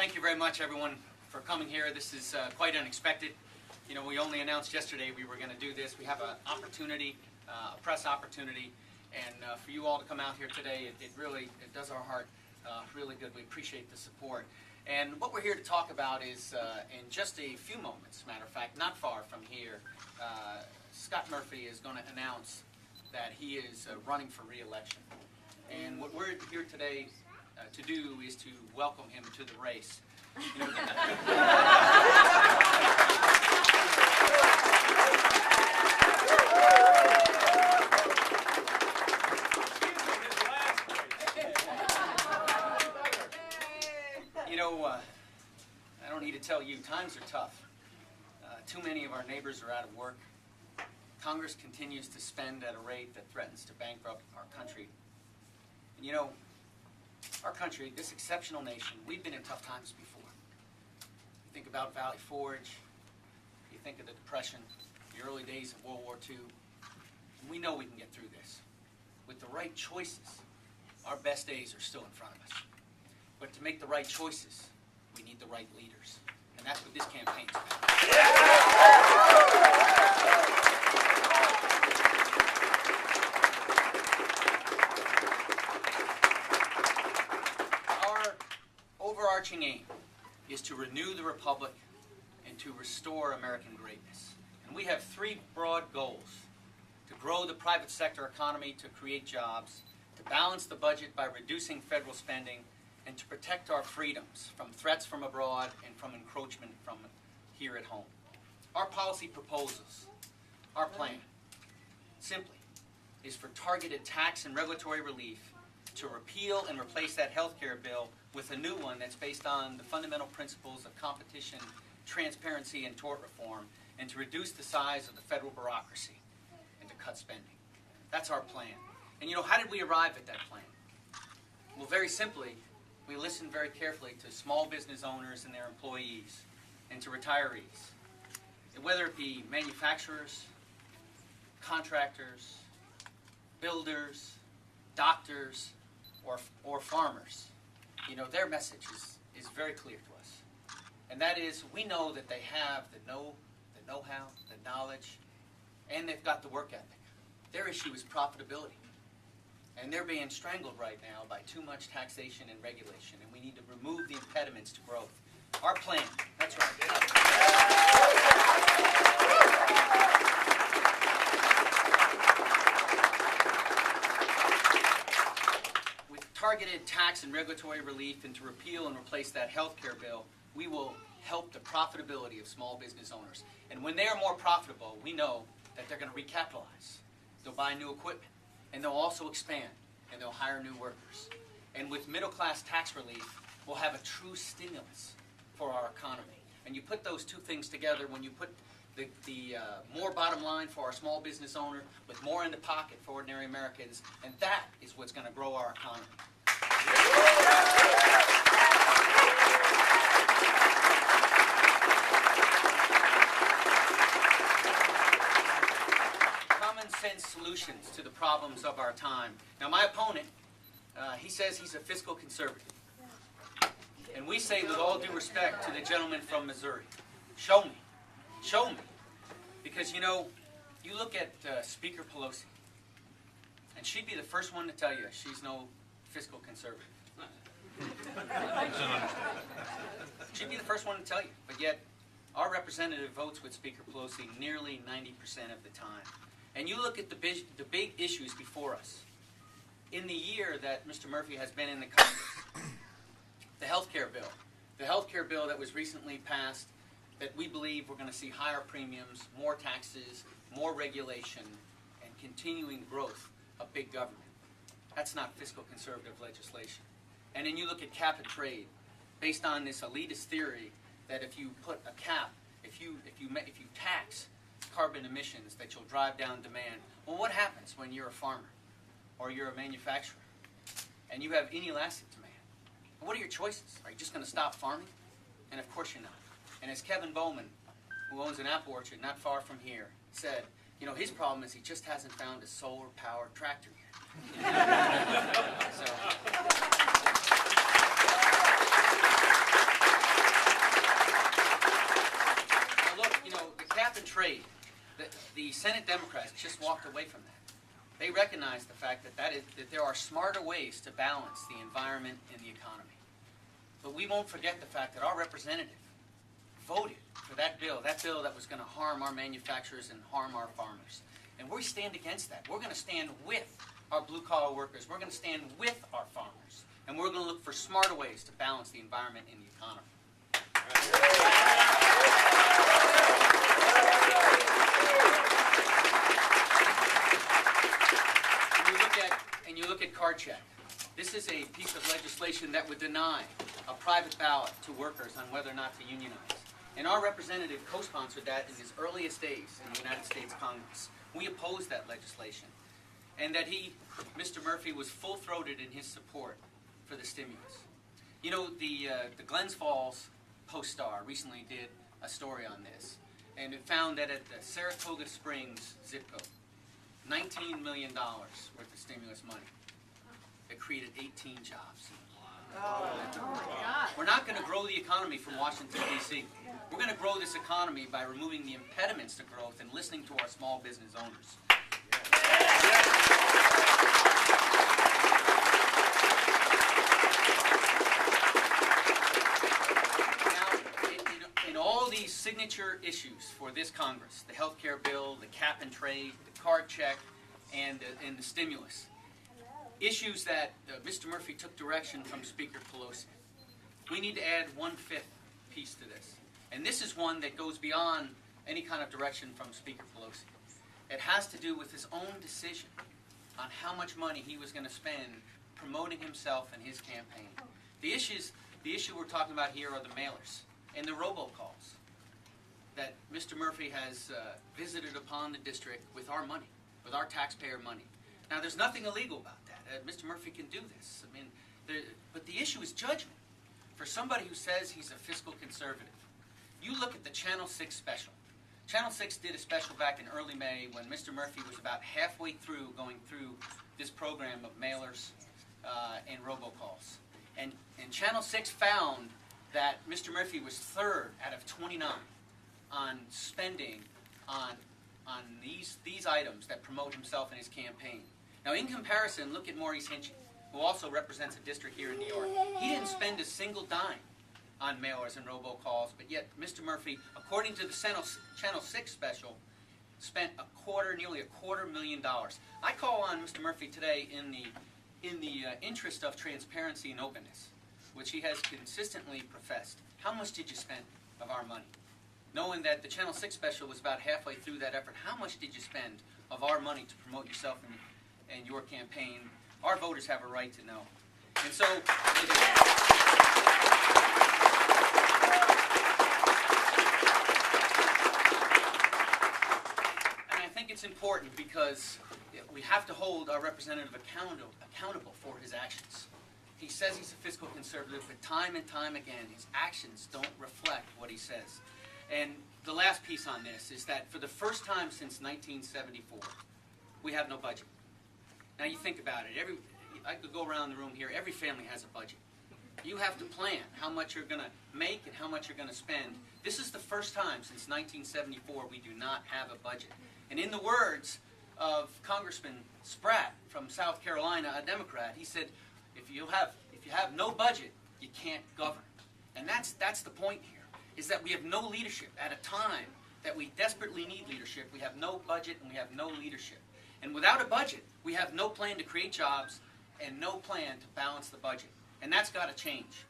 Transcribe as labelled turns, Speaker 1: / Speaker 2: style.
Speaker 1: thank you very much, everyone, for coming here. This is quite unexpected. You know, we only announced yesterday we were going to do this. We have an opportunity, a press opportunity, and for you all to come out here today, it really does our heart really good. We appreciate the support. And what we're here to talk about is, in just a few moments, matter of fact, not far from here, Scott Murphy is going to announce that he is running for re-election. And what we're here today to do is to welcome him to the race. You know, I don't need to tell you, times are tough. Too many of our neighbors are out of work. Congress continues to spend at a rate that threatens to bankrupt our country. And you know, our country, this exceptional nation, we've been in tough times before. You think about Valley Forge, you think of the Depression, the early days of World War II, and we know we can get through this. With the right choices, our best days are still in front of us. But to make the right choices, we need the right leaders. And that's what this campaign is about. Our overarching aim is to renew the Republic and to restore American greatness. And we have three broad goals: to grow the private sector economy to create jobs, to balance the budget by reducing federal spending, and to protect our freedoms from threats from abroad and from encroachment from here at home. Our policy proposals, our plan, simply, is for targeted tax and regulatory relief, to repeal and replace that health care bill with a new one that's based on the fundamental principles of competition, transparency, and tort reform, and to reduce the size of the federal bureaucracy and to cut spending. That's our plan. And you know, how did we arrive at that plan? Well, very simply, we listened very carefully to small business owners and their employees, and to retirees. And whether it be manufacturers, contractors, builders, doctors, or farmers, you know, their message is very clear to us. And that is, we know that they have the know-how, the knowledge, and they've got the work ethic. Their issue is profitability. And they're being strangled right now by too much taxation and regulation, and we need to remove the impediments to growth. Our plan, that's right. With targeted tax and regulatory relief and to repeal and replace that health care bill, we will help the profitability of small business owners. And when they are more profitable, we know that they're going to recapitalize. They'll buy new equipment. And they'll also expand, and they'll hire new workers. And with middle-class tax relief, we'll have a true stimulus for our economy. And you put those two things together, when you put the more bottom line for our small business owner with more in the pocket for ordinary Americans, and that is what's going to grow our economy. Sense solutions to the problems of our time. Now, my opponent, he says he's a fiscal conservative. And we say, with all due respect to the gentleman from Missouri, show me. Show me. Because, you know, you look at Speaker Pelosi, and she'd be the first one to tell you she's no fiscal conservative. She'd be the first one to tell you. But yet, our representative votes with Speaker Pelosi nearly 90% of the time. And you look at the big issues before us. In the year that Mr. Murphy has been in the Congress, the health care bill that was recently passed, that we believe we're going to see higher premiums, more taxes, more regulation, and continuing growth of big government. That's not fiscal conservative legislation. And then you look at cap and trade, based on this elitist theory that if you put a cap, if you tax carbon emissions, that you'll drive down demand. Well, what happens when you're a farmer or you're a manufacturer and you have inelastic demand? What are your choices? Are you just going to stop farming? And of course you're not. And as Kevin Bowman, who owns an apple orchard not far from here, said, you know, his problem is he just hasn't found a solar-powered tractor yet. So, Senate Democrats just walked away from that. They recognize the fact that there are smarter ways to balance the environment and the economy. But we won't forget the fact that our representative voted for that bill that was going to harm our manufacturers and harm our farmers. And we stand against that. We're going to stand with our blue-collar workers. We're going to stand with our farmers. And we're going to look for smarter ways to balance the environment and the economy. And you look at card check. This is a piece of legislation that would deny a private ballot to workers on whether or not to unionize. And our representative co-sponsored that in his earliest days in the United States Congress. We opposed that legislation. And that Mr. Murphy, was full-throated in his support for the stimulus. You know, the Glens Falls Post-Star recently did a story on this. And it found that at the Saratoga Springs zip code, $19 million worth of stimulus money. It created 18 jobs.
Speaker 2: Oh my God.
Speaker 1: We're not going to grow the economy from Washington, D.C. We're going to grow this economy by removing the impediments to growth and listening to our small business owners. Now, in all these signature issues for this Congress, the health care bill, the cap and trade, the card check, and the stimulus, issues that Mr. Murphy took direction from Speaker Pelosi. We need to add 1/5 piece to this. And this is one that goes beyond any kind of direction from Speaker Pelosi. It has to do with his own decision on how much money he was going to spend promoting himself and his campaign. The issue we're talking about here are the mailers and the robocalls that Mr. Murphy has visited upon the district with our money, with our taxpayer money. Now, there's nothing illegal about that. Mr. Murphy can do this. I mean, but the issue is judgment. For somebody who says he's a fiscal conservative, you look at the Channel 6 special. Channel 6 did a special back in early May when Mr. Murphy was about halfway through going through this program of mailers and robocalls. And Channel 6 found that Mr. Murphy was third out of 29 on spending on these items that promote himself and his campaign. Now, in comparison, look at Maurice Hinchy, who also represents a district here in New York. He didn't spend a single dime on mailers and robocalls, but yet Mr. Murphy, according to the Channel 6 special, spent nearly a $250,000. I call on Mr. Murphy today in the interest of transparency and openness, which he has consistently professed. How much did you spend of our money? Knowing that the Channel 6 special was about halfway through that effort, how much did you spend of our money to promote yourself and your campaign? Our voters have a right to know. And so, and I think it's important because we have to hold our representative accountable for his actions. He says he's a fiscal conservative, but time and time again, his actions don't reflect what he says. And the last piece on this is that for the first time since 1974, we have no budget. Now you think about it. I could go around the room here. Every family has a budget. You have to plan how much you're going to make and how much you're going to spend. This is the first time since 1974 we do not have a budget. And in the words of Congressman Spratt from South Carolina, a Democrat, he said, if you have no budget, you can't govern. And that's the point here, is that we have no leadership at a time that we desperately need leadership. We have no budget and we have no leadership. And without a budget, we have no plan to create jobs and no plan to balance the budget. And that's got to change.